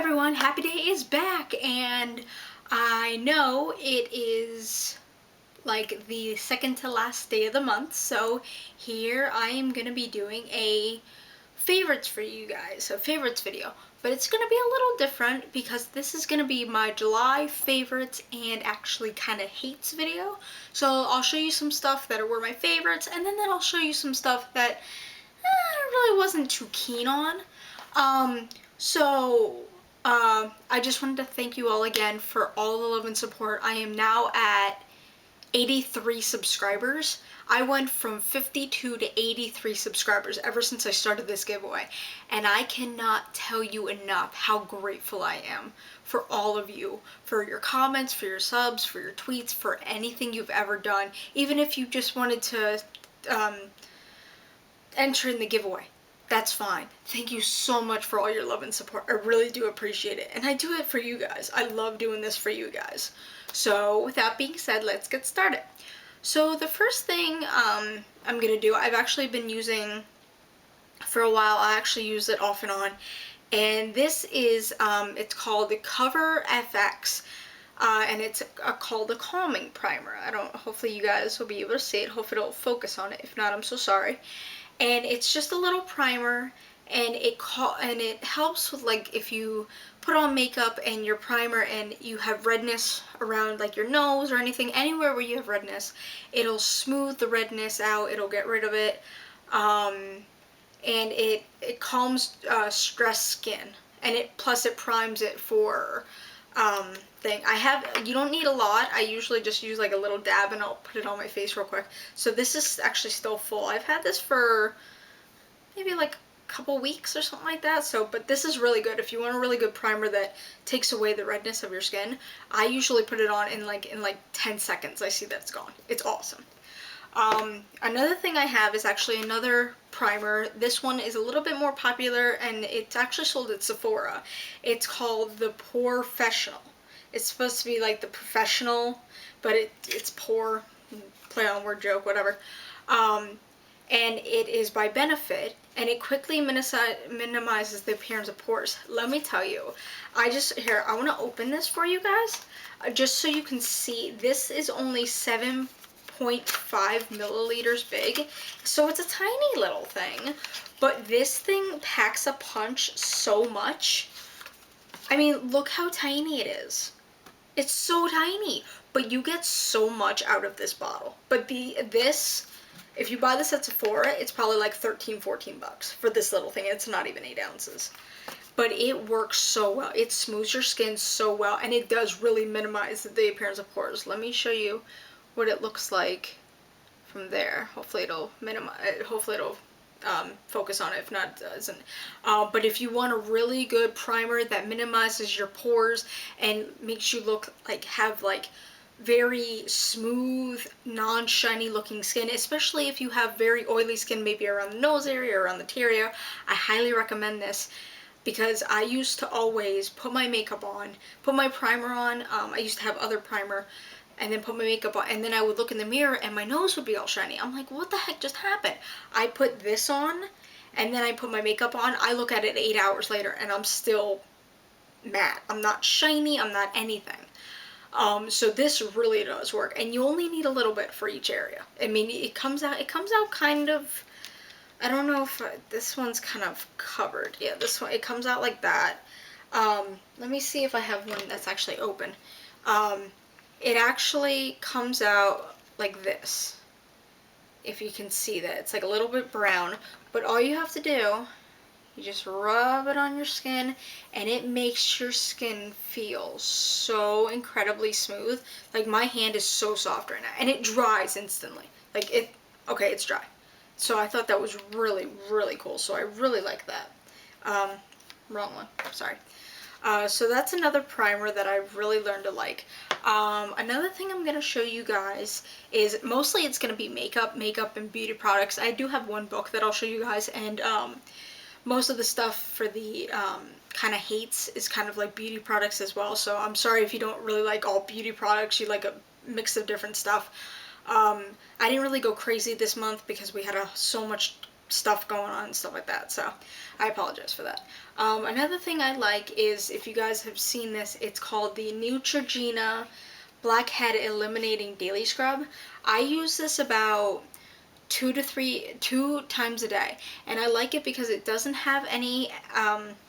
everyone, Happy Day is back, and I know it is like the second to last day of the month, so here I am going to be doing a favorites for you guys, a favorites video. But it's going to be a little different because this is going to be my July favorites and actually kind of hates video. So I'll show you some stuff that were my favorites, and then I'll show you some stuff that I really wasn't too keen on. Um, I just wanted to thank you all again for all the love and support. I am now at 83 subscribers. I went from 52 to 83 subscribers ever since I started this giveaway, and I cannot tell you enough how grateful I am for all of you, for your comments, for your subs, for your tweets, for anything you've ever done, even if you just wanted to enter in the giveaway. That's fine. Thank you so much for all your love and support. I really do appreciate it. And I do it for you guys. I love doing this for you guys. So with that being said, let's get started. So the first thing I'm going to do, I've actually been using for a while. I actually use it off and on. And this is, it's called the Cover FX. And it's called the Calming Primer. Hopefully you guys will be able to see it. Hopefully it'll focus on it. If not, I'm so sorry. And it's just a little primer, and it helps with, like, if you put on makeup and your primer and you have redness around like your nose or anything, anywhere where you have redness, it'll smooth the redness out, it'll get rid of it, and it calms stressed skin, and plus it primes it for you don't need a lot. I usually just use like a little dab and I'll put it on my face real quick. So this is actually still full. I've had this for maybe like a couple weeks or something like that. But this is really good if you want a really good primer that takes away the redness of your skin. I usually put it on in like 10 seconds. I see that it's gone. It's awesome. Another thing I have is actually another primer. This one is a little bit more popular, and it's actually sold at Sephora. It's called the POREfessional. It's supposed to be like the professional, but it's poor, play on word joke, whatever. And it is by Benefit, and it quickly minimizes the appearance of pores. Let me tell you, I want to open this for you guys, just so you can see. This is only 7.5 milliliters big, so it's a tiny little thing, but this thing packs a punch so much. I mean, look how tiny it is. It's so tiny, but you get so much out of this bottle. But if you buy this at Sephora, it's probably like 13, 14 bucks for this little thing. It's not even 8 ounces. But it works so well. It smooths your skin so well, and it does really minimize the appearance of pores. Let me show you what it looks like from there. Hopefully it'll focus on it. If not, it doesn't. But if you want a really good primer that minimizes your pores and makes you look like very smooth, non-shiny looking skin, especially if you have very oily skin, maybe around the nose area or around the tear area, I highly recommend this. Because I used to always put my makeup on, put my primer on. I used to have other primer, and then put my makeup on, and then I would look in the mirror and my nose would be all shiny. I'm like, what the heck just happened? I put this on, and then I put my makeup on. I look at it 8 hours later and I'm still matte. I'm not shiny, I'm not anything. So this really does work, and you only need a little bit for each area. I mean, it comes out kind of, I don't know if this one's kind of covered. Yeah, this one, it comes out like that. Let me see if I have one that's actually open. It actually comes out like this, if you can see that. It's like a little bit brown, but all you have to do, you just rub it on your skin, and it makes your skin feel so incredibly smooth. Like, my hand is so soft right now, and it dries instantly. Okay, it's dry. So I thought that was really, really cool, so I really like that. Wrong one, sorry. So that's another primer that I've really learned to like. Another thing I'm going to show you guys is, mostly it's going to be makeup and beauty products. I do have one book that I'll show you guys, and most of the stuff for the kind of hates is kind of like beauty products as well. So I'm sorry if you don't really like all beauty products, you like a mix of different stuff. I didn't really go crazy this month because we had so much stuff going on and stuff like that, so I apologize for that. Another thing I like is, if you guys have seen this, it's called the Neutrogena Blackhead Eliminating Daily Scrub. I use this about two times a day, and I like it because it doesn't have any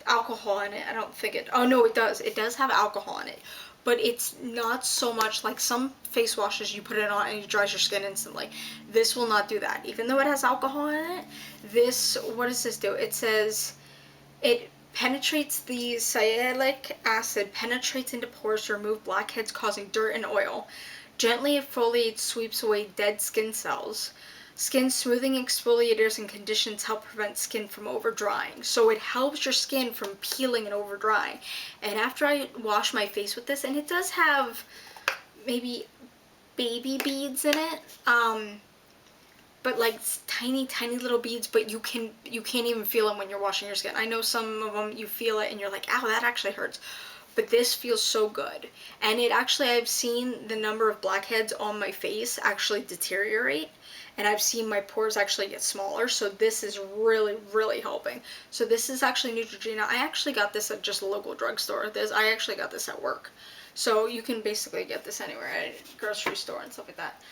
alcohol in it. I don't think it, oh no, it does have alcohol in it, but it's not so much like some face washes you put it on and it dries your skin instantly. This will not do that. Even though it has alcohol in it, this, what does this do? It says it penetrates, the salicylic acid penetrates into pores to remove blackheads causing dirt and oil. Gently exfoliates, sweeps away dead skin cells. Skin smoothing exfoliators and conditions help prevent skin from over drying. So it helps your skin from peeling and over drying. And after I wash my face with this, and it does have maybe baby beads in it, but like tiny little beads, but you can't even feel them when you're washing your skin. I know some of them you feel it and you're like, ow, that actually hurts. But this feels so good. And it actually, I've seen the number of blackheads on my face actually deteriorate, and I've seen my pores actually get smaller, so this is really helping. So this is actually Neutrogena. I actually got this at just a local drugstore. I actually got this at work. So you can basically get this anywhere, at a grocery store and stuff like that.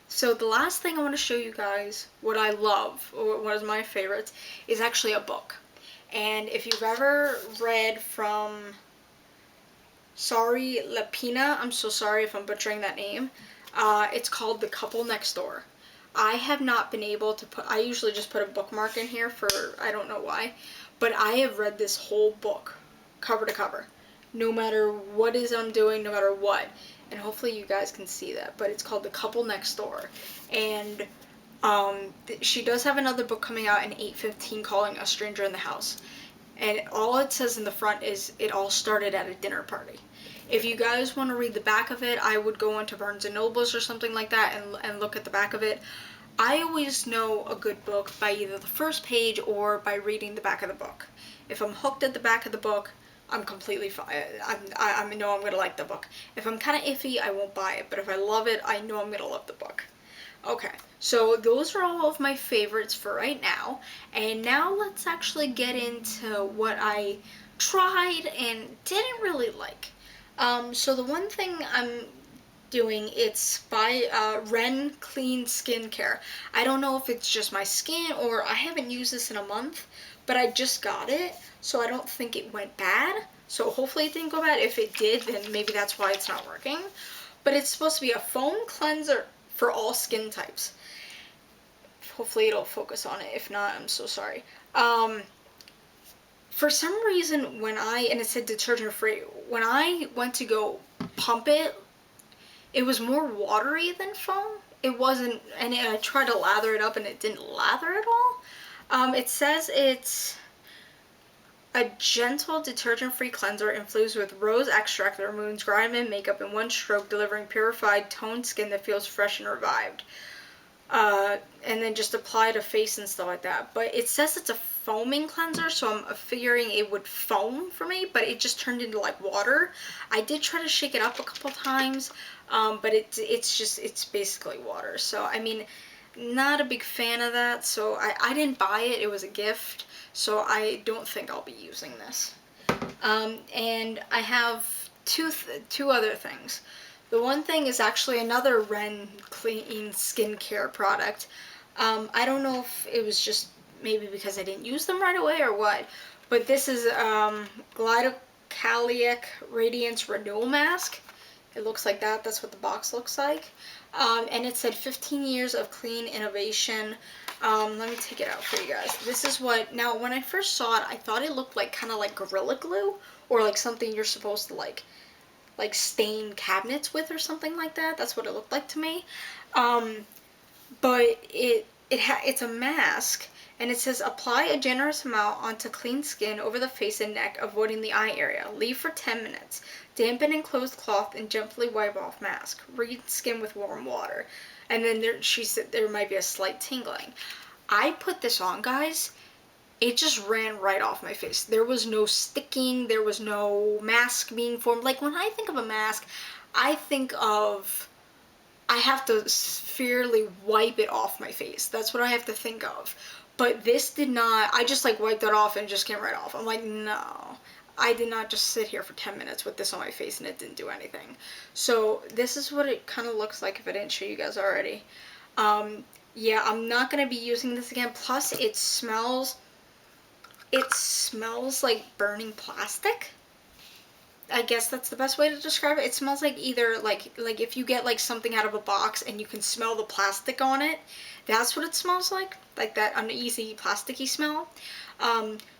So the last thing I want to show you guys, what I love, or what is my favorites, is actually a book. And if you've ever read from Sari Lapina, I'm so sorry if I'm butchering that name, it's called The Couple Next Door. I have not been able to put, I usually just put a bookmark in here for, I don't know why, but I have read this whole book, cover to cover, no matter what is I'm doing, no matter what, and hopefully you guys can see that, but it's called The Couple Next Door, and she does have another book coming out in 8/15 calling A Stranger in the House, and all it says in the front is, it all started at a dinner party. If you guys want to read the back of it, I would go into Barnes & Nobles or something like that and look at the back of it. I always know a good book by either the first page or by reading the back of the book. If I'm hooked at the back of the book, I'm completely fine. I know I'm going to like the book. If I'm kind of iffy, I won't buy it. But if I love it, I know I'm going to love the book. Okay, so those are all of my favorites for right now. And now let's actually get into what I tried and didn't really like. So the one thing I'm doing, it's by Ren Clean Skincare. I don't know if it's just my skin or I haven't used this in a month, but I just got it, so I don't think it went bad. So hopefully it didn't go bad. If it did, then maybe that's why it's not working. But it's supposed to be a foam cleanser for all skin types. Hopefully it'll focus on it. If not, I'm so sorry. For some reason, and it said detergent free, when I went to go pump it, it was more watery than foam. It wasn't, and I tried to lather it up and it didn't lather at all. It says it's a gentle detergent-free cleanser infused with rose extract that removes grime and makeup in one stroke, delivering purified, toned skin that feels fresh and revived. And then just apply to face and stuff like that. But it says it's a foaming cleanser, so I'm figuring it would foam for me, but it just turned into like water. I did try to shake it up a couple times, but it's basically water. So I mean, not a big fan of that. So I didn't buy it. It was a gift, so I don't think I'll be using this. And I have two other things. The one thing is actually another Ren Clean Skincare product. I don't know if it was just maybe because I didn't use them right away or what, but this is Glycolic Radiance Renewal Mask. It looks like that. That's what the box looks like. And it said 15 years of clean innovation. Let me take it out for you guys. This is what, now when I first saw it, I thought it looked like kind of like Gorilla Glue, or like something you're supposed to like stain cabinets with or something like that. That's what it looked like to me. But it's a mask, and it says apply a generous amount onto clean skin over the face and neck, avoiding the eye area. Leave for 10 minutes. Dampen in closed cloth and gently wipe off mask. Rinse skin with warm water. And then she said there might be a slight tingling. I put this on, guys. It just ran right off my face. There was no sticking. There was no mask being formed. Like, when I think of a mask, I think of I have to severely wipe it off my face. That's what I have to think of. But this did not, I just like wiped it off and just came right off. I'm like, no. I did not just sit here for 10 minutes with this on my face and it didn't do anything. So this is what it kind of looks like if I didn't show you guys already. Yeah, I'm not going to be using this again. Plus it smells like burning plastic. I guess that's the best way to describe it. It smells like either like if you get like something out of a box and you can smell the plastic on it, that's what it smells like that uneasy plasticky smell.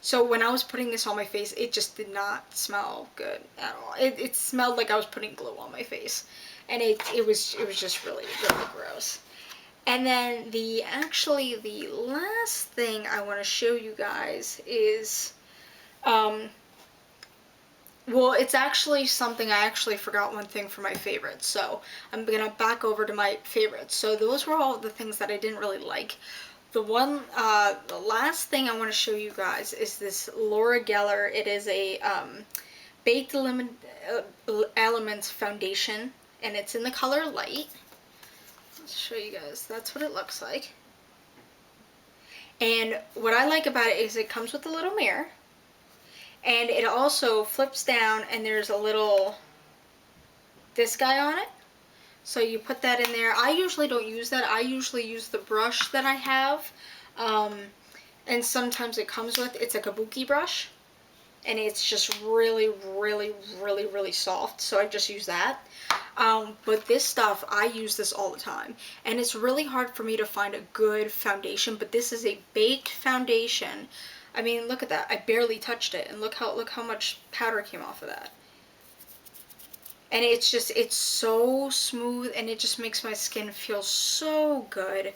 So when I was putting this on my face, it just did not smell good at all. It smelled like I was putting glue on my face, and it was just really gross. And then the last thing I want to show you guys is well, it's actually something I actually forgot one thing for my favorites. So I'm gonna back over to my favorites. So those were all the things that I didn't really like. The last thing I want to show you guys is this Laura Geller. It is a Baked Elements foundation, and it's in the color light. Let's show you guys. That's what it looks like. And what I like about it is it comes with a little mirror. And it also flips down and there's a little, this guy on it. So you put that in there. I usually don't use that. I usually use the brush that I have. And sometimes it comes with, it's a kabuki brush. And it's just really soft. So I just use that. But this stuff, I use this all the time. And it's really hard for me to find a good foundation. But this is a baked foundation. I mean, look at that. I barely touched it, and look how much powder came off of that. And it's so smooth, and it just makes my skin feel so good.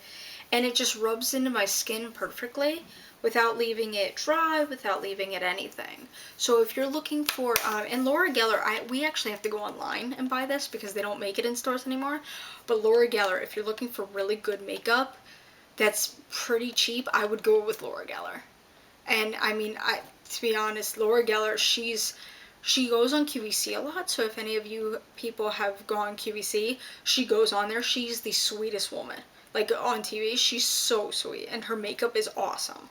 And it just rubs into my skin perfectly without leaving it dry, without leaving it anything. So if you're looking for, and Laura Geller, we actually have to go online and buy this because they don't make it in stores anymore. But Laura Geller, if you're looking for really good makeup that's pretty cheap, I would go with Laura Geller. And I mean, to be honest, Laura Geller, she goes on QVC a lot. So if any of you people have gone QVC, she goes on there. She's the sweetest woman. Like on TV, she's so sweet, and her makeup is awesome.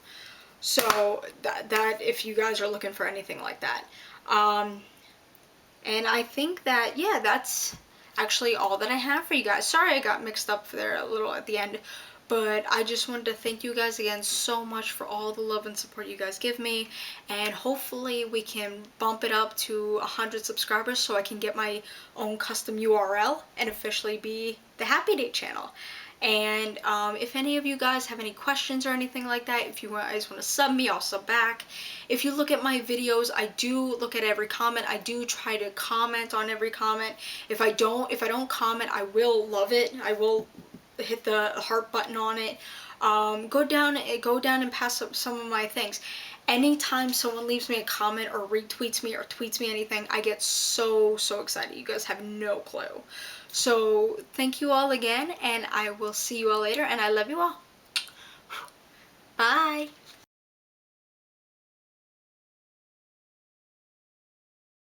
So that if you guys are looking for anything like that, and I think that, yeah, that's actually all that I have for you guys. Sorry I got mixed up there a little at the end. But I just wanted to thank you guys again so much for all the love and support you guys give me. And hopefully we can bump it up to 100 subscribers so I can get my own custom URL and officially be the Happy Date channel. And if any of you guys have any questions or anything like that, if you guys want to sub me, I'll sub back. If you look at my videos, I do look at every comment. I do try to comment on every comment. If I don't comment, I will love it. I will hit the heart button on it. Go down and pass up some of my things. Anytime someone leaves me a comment or retweets me or tweets me anything, I get so excited. You guys have no clue. So thank you all again, and I will see you all later, and I love you all. Bye.